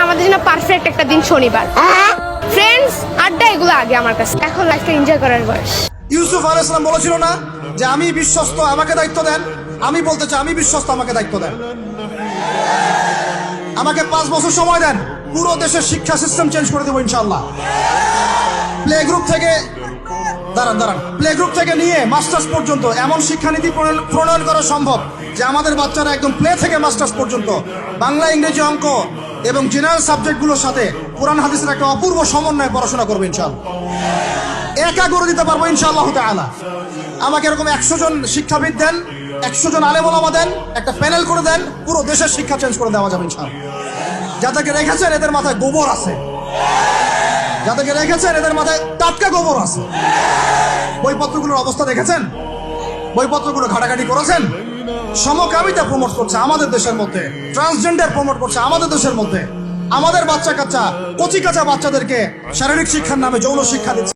আমাদের জন্য পারফেক্ট একটা দিন শনিবার। ফ্রেন্ডস, আড্ডা এগুলো আগে আমার কাছে, এখন লাইফটা এনজয় করার বয়স। ইউসুফ আলাইহিস সালাম বলেছিল না যে আমি বিশ্বস্ত, আমাকে দায়িত্ব দেন। আমি বলতে চাই আমি বিশ্বস্ত, আমাকে দায়িত্ব দেন। আমাকে 5 বছর সময় দেন, পুরো দেশের শিক্ষা সিস্টেম চেঞ্জ করে দেবো ইনশাআল্লাহ। প্লে গ্রুপ থেকে প্লে গ্রুপ থেকে নিয়ে মাস্টার্স পর্যন্ত এমন শিক্ষানীতি প্রণয়ন করা সম্ভব যে আমাদের বাচ্চারা একদম প্লে থেকে মাস্টার্স পর্যন্ত বাংলা, ইংরেজি, অঙ্ক এবং জেনারেল সাবজেক্টগুলোর সাথে কোরআন হাদিসের একটা অপূর্ব সমন্বয়ে পড়াশোনা করবে ইনশাআল্লাহ। একা করে দিতে পারবো ইনশাআল্লাহ তাআলা। আমাকে এরকম 100 জন শিক্ষাবিদ দেন, 100 জন আলেম ওলামা দেন, একটা প্যানেল করে দেন, পুরো দেশের শিক্ষা চেঞ্জ করে দেওয়া যাবে ইনশাআল্লাহ। যাদেরকে রেখেছেন এদের মাথায় গোবর আছে, যাদেরকে রেখেছেন এদের মাথায় টাটকা গোবর আছে। বইপত্রগুলোর অবস্থা দেখেছেন? বইপত্রগুলো ঘাটাঘাটি করেছেন? সমকামিতা প্রমোট করছে আমাদের দেশের মধ্যে, ট্রান্সজেন্ডার প্রমোট করছে আমাদের দেশের মধ্যে, আমাদের বাচ্চা কাচ্চা, কচি কাঁচা বাচ্চাদেরকে শারীরিক শিক্ষার নামে যৌন শিক্ষা দিচ্ছে।